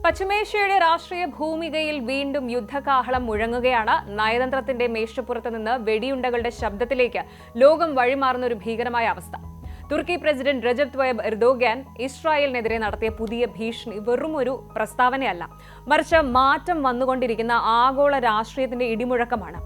പശ്ചിമേഷ്യയുടെ രാഷ്ട്രീയ ഭൂമികയിൽ വീണ്ടും യുദ്ധകാഹളം മുഴങ്ങുകയാണ്. നയതന്ത്രത്തിന്റെ മേശപ്പുറത്ത് നിന്ന് വെടിയുണ്ടകളുടെ ശബ്ദത്തിലേക്ക് ലോകം വഴിമാറുന്ന ഒരു ഭീകരമായ അവസ്ഥ. തുർക്കി പ്രസിഡന്റ് റജബ് ത്വയ്യിബ് എർദോഗാൻ ഇസ്രായേലിനെതിരെ നടത്തിയ പുതിയ ഭീഷണി വെറും ഒരു പ്രസ്താവനയല്ല, മറിച്ച് മാറ്റം വന്നുകൊണ്ടിരിക്കുന്ന ആഗോള രാഷ്ട്രീയത്തിന്റെ ഇടിമുഴക്കമാണ്.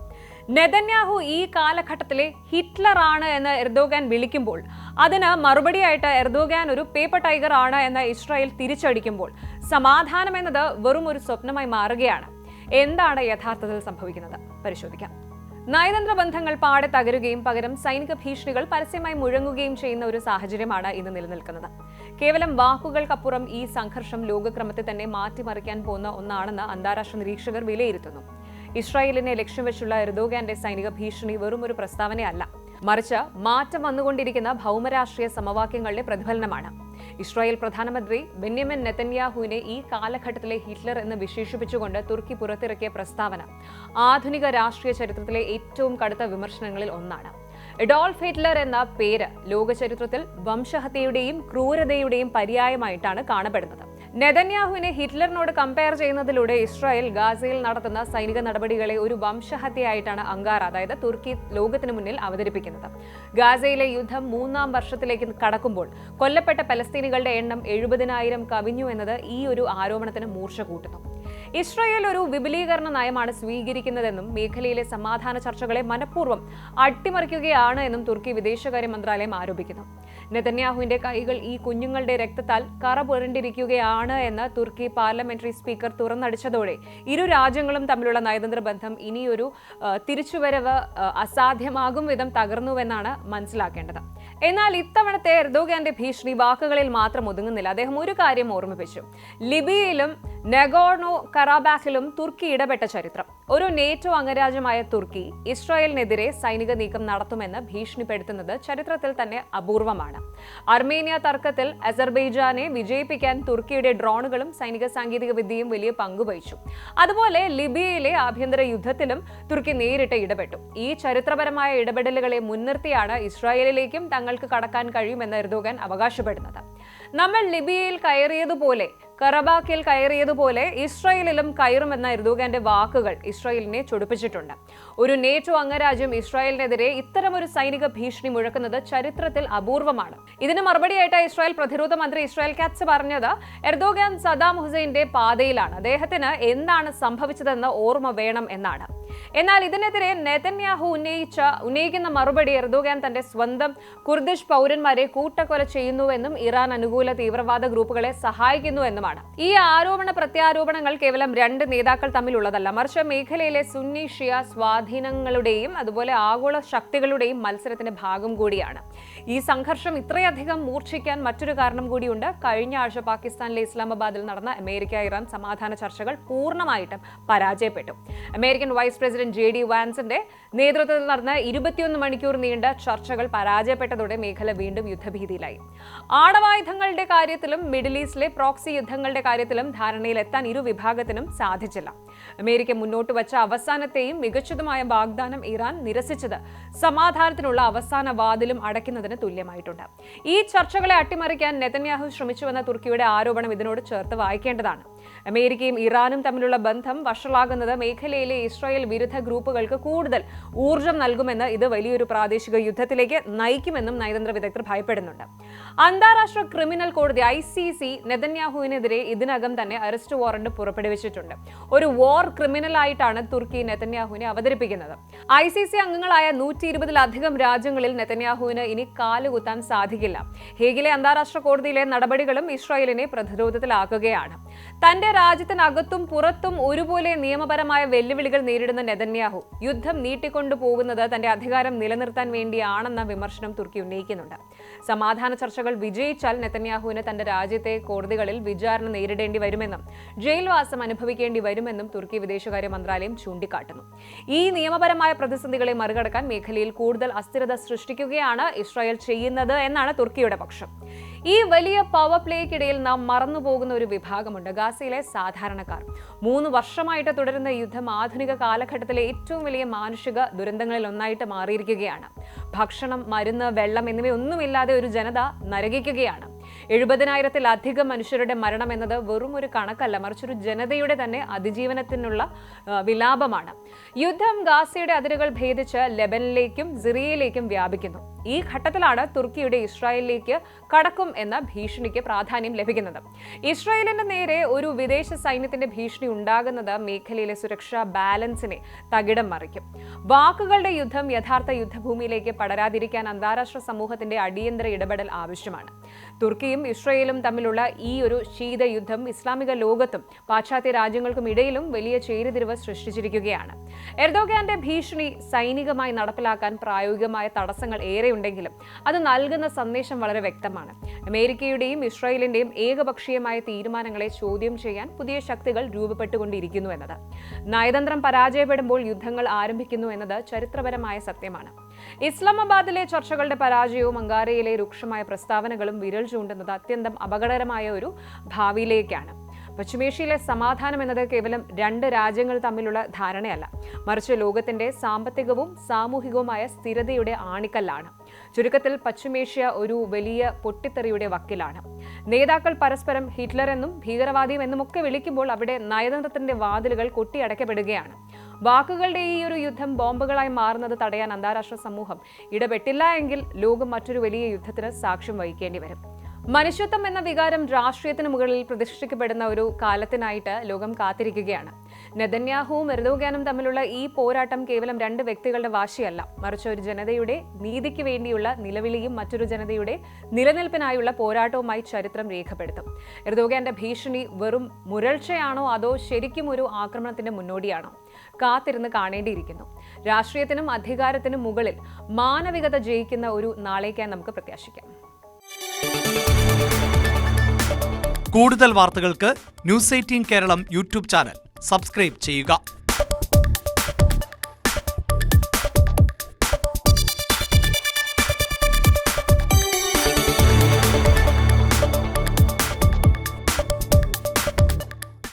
നെതന്യാഹു ഈ കാലഘട്ടത്തിലെ ഹിറ്റ്ലർ ആണ് എന്ന് എർദോഗാൻ വിളിക്കുമ്പോൾ, അതിന് മറുപടിയായിട്ട് എർദോഗാൻ ഒരു പേപ്പർ ടൈഗർ ആണ് എന്ന് ഇസ്രായേൽ തിരിച്ചടിക്കുമ്പോൾ സമാധാനം എന്നത് വെറും ഒരു സ്വപ്നമായി മാറുകയാണ്. എന്താണ് യഥാർത്ഥത്തിൽ സംഭവിക്കുന്നത് പരിശോധിക്കാം. നയതന്ത്ര ബന്ധങ്ങൾ പാടെ തകരുകയും പകരം സൈനിക ഭീഷണികൾ പരസ്യമായി മുഴങ്ങുകയും ചെയ്യുന്ന ഒരു സാഹചര്യമാണ് ഇന്ന് നിലനിൽക്കുന്നത്. കേവലം വാക്കുകൾക്കപ്പുറം ഈ സംഘർഷം ലോകക്രമത്തെ തന്നെ മാറ്റിമറിക്കാൻ പോകുന്ന ഒന്നാണെന്ന് അന്താരാഷ്ട്ര നിരീക്ഷകർ വിലയിരുത്തുന്നു. ഇസ്രായേലിനെ ലക്ഷ്യം വെച്ചുള്ള എർദോഗാന്റെ സൈനിക ഭീഷണി വെറും ഒരു പ്രസ്താവനയല്ല, മറിച്ച് മാറ്റം വന്നുകൊണ്ടിരിക്കുന്ന ഭൗമരാഷ്ട്രീയ സമവാക്യങ്ങളുടെ പ്രതിഫലനമാണ്. ഇസ്രായേൽ പ്രധാനമന്ത്രി ബെന്യാമിൻ നെതന്യാഹുവിനെ ഈ കാലഘട്ടത്തിലെ ഹിറ്റ്ലർ എന്ന് വിശേഷിപ്പിച്ചുകൊണ്ട് തുർക്കി പുറത്തിറക്കിയ പ്രസ്താവന ആധുനിക രാഷ്ട്രീയ ചരിത്രത്തിലെ ഏറ്റവും കടുത്ത വിമർശനങ്ങളിൽ ഒന്നാണ്. അഡോൾഫ് ഹിറ്റ്ലർ എന്ന പേര് ലോക ചരിത്രത്തിൽ വംശഹത്യയുടെയും ക്രൂരതയുടെയും പര്യായമായിട്ടാണ് കാണപ്പെടുന്നത്. നെതന്യാഹുവിനെ ഹിറ്റ്ലറിനോട് കമ്പയർ ചെയ്യുന്നതിലൂടെ ഇസ്രായേൽ ഗാസയിൽ നടത്തുന്ന സൈനിക നടപടികളെ ഒരു വംശഹത്യയായിട്ടാണ് അങ്കാറ, അതായത് തുർക്കി, ലോകത്തിന് മുന്നിൽ അവതരിപ്പിക്കുന്നത്. ഗാസയിലെ യുദ്ധം 3-ാം വർഷത്തിലേക്ക് കടക്കുമ്പോൾ കൊല്ലപ്പെട്ട പലസ്തീനികളുടെ എണ്ണം 70,000 കവിഞ്ഞു എന്നത് ഈ ഒരു ആരോപണത്തിന് മൂർച്ച കൂട്ടുന്നു. ഇസ്രായേൽ ഒരു വിപുലീകരണ നയമാണ് സ്വീകരിക്കുന്നതെന്നും മേഖലയിലെ സമാധാന ചർച്ചകളെ മനഃപൂർവ്വം അട്ടിമറിക്കുകയാണ് എന്നും തുർക്കി വിദേശകാര്യ മന്ത്രാലയം ആരോപിക്കുന്നു. നെതന്യാഹുവിന്റെ കൈകൾ ഈ കുഞ്ഞുങ്ങളുടെ രക്തത്താൽ കറ പുരണ്ടിരിക്കുകയാണ് എന്ന് തുർക്കി പാർലമെന്ററി സ്പീക്കർ തുറന്നടിച്ചതോടെ ഇരു രാജ്യങ്ങളും തമ്മിലുള്ള നയതന്ത്ര ബന്ധം ഇനിയൊരു തിരിച്ചുവരവ് അസാധ്യമാകും വിധം തകർന്നുവെന്നാണ് മനസ്സിലാക്കേണ്ടത്. എന്നാൽ ഇത്തവണത്തെ എർദോഗാന്റെ ഭീഷണി വാക്കുകളിൽ മാത്രം ഒതുങ്ങുന്നില്ല. അദ്ദേഹം ഒരു കാര്യം ഓർമ്മിപ്പിച്ചു: ലിബിയയിലും നഗോർണോ കറാബാഖിലും തുർക്കി ഇടപെട്ട ചരിത്രം. ഒരു നേറ്റോ അംഗരാജ്യമായ തുർക്കി ഇസ്രായേലിനെതിരെ സൈനിക നീക്കം നടത്തുമെന്ന് ഭീഷണിപ്പെടുത്തുന്നത് ചരിത്രത്തിൽ തന്നെ അപൂർവമാണ്. അർമേനിയ തർക്കത്തിൽ അസർബൈജാനെ വിജയിപ്പിക്കാൻ തുർക്കിയുടെ ഡ്രോണുകളും സൈനിക സാങ്കേതിക വിദ്യയും വലിയ പങ്കുവഹിച്ചു. അതുപോലെ ലിബിയയിലെ ആഭ്യന്തര യുദ്ധത്തിലും തുർക്കി നേരിട്ട് ഇടപെട്ടു. ഈ ചരിത്രപരമായ ഇടപെടലുകളെ മുൻനിർത്തിയാണ് ഇസ്രായേലിലേക്കും തങ്ങൾക്ക് കടക്കാൻ കഴിയുമെന്ന് എർദോഗാൻ അവകാശപ്പെടുന്നത്. നമ്മൾ ലിബിയയിൽ കയറിയതുപോലെ, കറബാഖിൽ കയറിയതുപോലെ ഇസ്രായേലിലും കയറുമെന്ന എർദോഗാന്റെ വാക്കുകൾ ഇസ്രായേലിനെ ചൊടിപ്പിച്ചിട്ടുണ്ട്. ഒരു നേറ്റോ അംഗരാജ്യം ഇസ്രായേലിനെതിരെ ഇത്തരമൊരു സൈനിക ഭീഷണി മുഴക്കുന്നത് ചരിത്രത്തിൽ അപൂർവമാണ്. ഇതിന് മറുപടിയായിട്ട് ഇസ്രായേൽ പ്രതിരോധ മന്ത്രി ഇസ്രായേൽ കാറ്റ്സ് പറഞ്ഞത് എർദോഗാൻ സദ്ദാം ഹുസൈന്റെ പാതയിലാണ്, അദ്ദേഹത്തിന് എന്താണ് സംഭവിച്ചതെന്ന് ഓർമ്മ വേണം എന്നാണ്. എന്നാൽ ഇതിനെതിരെ നെതന്യാഹു ഉന്നയിക്കുന്ന മറുപടി എർദോഗാൻ തന്റെ സ്വന്തം കുർദിഷ് പൗരന്മാരെ കൂട്ടക്കൊല ചെയ്യുന്നുവെന്നും ഇറാൻ അനുകൂല തീവ്രവാദ ഗ്രൂപ്പുകളെ സഹായിക്കുന്നുവെന്നുമാണ്. ഈ ആരോപണ പ്രത്യാരോപണങ്ങൾ കേവലം രണ്ട് നേതാക്കൾ തമ്മിലുള്ളതല്ല, മറിച്ച് മേഖലയിലെ സുന്നി ഷിയ സ്വാധീനങ്ങളുടെയും അതുപോലെ ആഗോള ശക്തികളുടെയും മത്സരത്തിന്റെ ഭാഗം കൂടിയാണ്. ഈ സംഘർഷം ഇത്രയധികം മൂർച്ഛിക്കാൻ മറ്റൊരു കാരണം കൂടിയുണ്ട്. കഴിഞ്ഞ ആഴ്ച പാകിസ്ഥാനിലെ ഇസ്ലാമാബാദിൽ നടന്ന അമേരിക്ക-ഇറാൻ സമാധാന ചർച്ചകൾ പൂർണ്ണമായിട്ടും പരാജയപ്പെട്ടു. അമേരിക്കൻ വൈസ് പ്രസിഡന്റ് JD വാൻസിന്റെ നേതൃത്വത്തിൽ നടന്ന 21 മണിക്കൂർ നീണ്ട ചർച്ചകൾ പരാജയപ്പെട്ടതോടെ മേഖല വീണ്ടും യുദ്ധഭീതിയിലായി. ആണവായുധങ്ങളുടെ കാര്യത്തിലും മിഡിൽ ഈസ്റ്റിലെ പ്രോക്സി യുദ്ധങ്ങളുടെ കാര്യത്തിലും ധാരണയിലെത്താൻ ഇരു വിഭാഗത്തിനും സാധിച്ചില്ല. അമേരിക്ക മുന്നോട്ട് വച്ച അവസാനത്തെയും മികച്ചതുമായ വാഗ്ദാനം ഇറാൻ നിരസിച്ചത് സമാധാനത്തിനുള്ള അവസാന വാതിലും അടയ്ക്കുന്നതിന് തുല്യമായിട്ടുണ്ട്. ഈ ചർച്ചകളെ അട്ടിമറിക്കാൻ നെതന്യാഹു ശ്രമിച്ചുവെന്ന തുർക്കിയുടെ ആരോപണം ഇതിനോട് ചേർത്ത് വായിക്കേണ്ടതാണ്. അമേരിക്കയും ഇറാനും തമ്മിലുള്ള ബന്ധം വഷളാകുന്നത് മേഖലയിലെ ഇസ്രായേൽ വിരുദ്ധ ഗ്രൂപ്പുകൾക്ക് കൂടുതൽ ഊർജം നൽകുമെന്ന്, ഇത് വലിയൊരു പ്രാദേശിക യുദ്ധത്തിലേക്ക് നയിക്കുമെന്നും നയതന്ത്ര വിദഗ്ധർ ഭയപ്പെടുന്നുണ്ട്. അന്താരാഷ്ട്ര ക്രിമിനൽ കോടതി ICC നെതന്യാഹുവിനെതിരെ ഇതിനകം തന്നെ അറസ്റ്റ് വാറന്റ് പുറപ്പെടുവിച്ചിട്ടുണ്ട്. ഒരു വാർ ക്രിമിനൽ ആയിട്ടാണ് തുർക്കി നെതന്യാഹുവിനെ അവതരിപ്പിക്കുന്നത്. ICC അംഗങ്ങളായ 120-ലധികം രാജ്യങ്ങളിൽ നെതന്യാഹുവിന് ഇനി കാലുകുത്താൻ സാധിക്കില്ല. ഹേഗിലെ അന്താരാഷ്ട്ര കോടതിയിലെ നടപടികളും ഇസ്രായേലിനെ പ്രതിരോധത്തിലാക്കുകയാണ്. തന്റെ രാജ്യത്തിനകത്തും പുറത്തും ഒരുപോലെ നിയമപരമായ വെല്ലുവിളികൾ നേരിടുന്ന നെതന്യാഹു യുദ്ധം നീട്ടിക്കൊണ്ടുപോകുന്നത് തന്റെ അധികാരം നിലനിർത്താൻ വേണ്ടിയാണെന്ന വിമർശനം തുർക്കി ഉന്നയിക്കുന്നുണ്ട്. സമാധാന ചർച്ചകൾ വിജയിച്ചാൽ നെതന്യാഹുവിന് തന്റെ രാജ്യത്തെ കോടതികളിൽ വിചാരണ നേരിടേണ്ടി വരുമെന്നും ജയിൽവാസം അനുഭവിക്കേണ്ടി വരുമെന്നും തുർക്കി വിദേശകാര്യ മന്ത്രാലയം ചൂണ്ടിക്കാട്ടുന്നു. ഈ നിയമപരമായ പ്രതിസന്ധികളെ മറികടക്കാൻ മേഖലയിൽ കൂടുതൽ അസ്ഥിരത സൃഷ്ടിക്കുകയാണ് ഇസ്രായേൽ ചെയ്യുന്നത് എന്നാണ് തുർക്കിയുടെ പക്ഷം. ഈ വലിയ പവർ പ്ലേക്കിടയിൽ നാം മറന്നുപോകുന്ന ഒരു വിഭാഗമുണ്ട്: ഗാസയിലെ സാധാരണക്കാർ. 3 വർഷമായിട്ട് തുടരുന്ന യുദ്ധം ആധുനിക കാലഘട്ടത്തിലെ ഏറ്റവും വലിയ മാനുഷിക ദുരന്തങ്ങളിൽ ഒന്നായിട്ട് മാറിയിരിക്കുകയാണ്. ഭക്ഷണം, മരുന്ന്, വെള്ളം എന്നിവയൊന്നുമില്ലാതെ ഒരു ജനത നരകിക്കുകയാണ്. 70,000-ത്തിലധികം മനുഷ്യരുടെ മരണം എന്നത് വെറും ഒരു കണക്കല്ല, മറിച്ചൊരു ജനതയുടെ തന്നെ അതിജീവനത്തിനുള്ള വിലാപമാണ്. യുദ്ധം ഗാസയുടെ അതിരുകൾ ഭേദിച്ച് ലെബനനിലേക്കും സിറിയയിലേക്കും വ്യാപിക്കുന്നു. ഈ ഘട്ടത്തിലാണ് തുർക്കിയുടെ ഇസ്രായേലിലേക്ക് കടക്കും എന്ന ഭീഷണിക്ക് പ്രാധാന്യം ലഭിക്കുന്നത്. ഇസ്രായേലിന് നേരെ ഒരു വിദേശ സൈന്യത്തിന്റെ ഭീഷണി ഉണ്ടാകുന്നത് മേഖലയിലെ സുരക്ഷാ ബാലൻസിനെ തകിടം മറിക്കും. വാക്കുകളുടെ യുദ്ധം യഥാർത്ഥ യുദ്ധഭൂമിയിലേക്ക് പടരാതിരിക്കാൻ അന്താരാഷ്ട്ര സമൂഹത്തിന്റെ അടിയന്തര ഇടപെടൽ ആവശ്യമാണ്. തുർക്കിയും ഇസ്രായേലും തമ്മിലുള്ള ഈ ഒരു ശീതയുദ്ധം ഇസ്ലാമിക ലോകത്തും പാശ്ചാത്യ രാജ്യങ്ങൾക്കും ഇടയിലും വലിയ ചേരിതിരിവ് സൃഷ്ടിച്ചിരിക്കുകയാണ്. എർദോഗാന്റെ ഭീഷണി സൈനികമായി നടപ്പിലാക്കാൻ പ്രായോഗികമായ തടസ്സങ്ങൾ ഏറെയുണ്ടെങ്കിലും അത് നൽകുന്ന സന്ദേശം വളരെ വ്യക്തമാണ്. അമേരിക്കയുടെയും ഇസ്രായേലിന്റെയും ഏകപക്ഷീയമായ തീരുമാനങ്ങളെ ചോദ്യം ചെയ്യാൻ പുതിയ ശക്തികൾ രൂപപ്പെട്ടുകൊണ്ടിരിക്കുന്നു എന്നത്. നയതന്ത്രം പരാജയപ്പെടുമ്പോൾ യുദ്ധങ്ങൾ ആരംഭിക്കുന്നു എന്നത് ചരിത്രപരമായ സത്യമാണ്. ഇസ്ലാമാബാദിലെ ചർച്ചകളുടെ പരാജയവും അങ്കാരയിലെ രൂക്ഷമായ പ്രസ്താവനകളും വിരൽ ചൂണ്ടുന്നത് അത്യന്തം അപകടകരമായ ഒരു ഭാവിയിലേക്കാണ്. പശ്ചിമേഷ്യയിലെ സമാധാനം എന്നത് കേവലം 2 രാജ്യങ്ങൾ തമ്മിലുള്ള ധാരണയല്ല, മറിച്ച് ലോകത്തിന്റെ സാമ്പത്തികവും സാമൂഹികവുമായ സ്ഥിരതയുടെ ആണിക്കല്ലാണ്. ചുരുക്കത്തിൽ പശ്ചിമേഷ്യ ഒരു വലിയ പൊട്ടിത്തെറിയുടെ വക്കിലാണ്. നേതാക്കൾ പരസ്പരം ഹിറ്റ്ലർ എന്നും ഭീകരവാദിയും എന്നുമൊക്കെ വിളിക്കുമ്പോൾ അവിടെ നയതന്ത്രത്തിന്റെ വാതിലുകൾ കൊട്ടിയടക്കപ്പെടുകയാണ്. വാക്കുകളുടെ ഈ ഒരു യുദ്ധം ബോംബുകളായി മാറുന്നത് തടയാൻ അന്താരാഷ്ട്ര സമൂഹം ഇടപെട്ടില്ല എങ്കിൽ ലോകം മറ്റൊരു വലിയ യുദ്ധത്തിന് സാക്ഷ്യം വഹിക്കേണ്ടി വരും. മനുഷ്യത്വം എന്ന വികാരം രാഷ്ട്രീയത്തിന് മുകളിൽ പ്രതിഷ്ഠിക്കപ്പെടുന്ന ഒരു കാലത്തിനായിട്ട് ലോകം കാത്തിരിക്കുകയാണ്. നെതന്യാഹുവും എർദോഗാനും തമ്മിലുള്ള ഈ പോരാട്ടം കേവലം 2 വ്യക്തികളുടെ വാശിയല്ല, മറിച്ച് ഒരു ജനതയുടെ നീതിക്ക് വേണ്ടിയുള്ള നിലവിളിയും മറ്റൊരു ജനതയുടെ നിലനിൽപ്പിനായുള്ള പോരാട്ടവുമായി ചരിത്രം രേഖപ്പെടുത്തും. എർദോഗാന്റെ ഭീഷണി വെറും മുരൾച്ചയാണോ അതോ ശരിക്കും ഒരു ആക്രമണത്തിന്റെ മുന്നോടിയാണോ? കാത്തിരുന്ന് കാണേണ്ടിയിരിക്കുന്നു. രാഷ്ട്രീയത്തിനും അധികാരത്തിനും മുകളിൽ മാനവികത ജയിക്കുന്ന ഒരു നാളേക്കായി നമുക്ക് പ്രത്യാശിക്കാം. കൂടുതൽ വാർത്തകൾക്ക് news 18 Keralam YouTube channel subscribe ചെയ്യുക.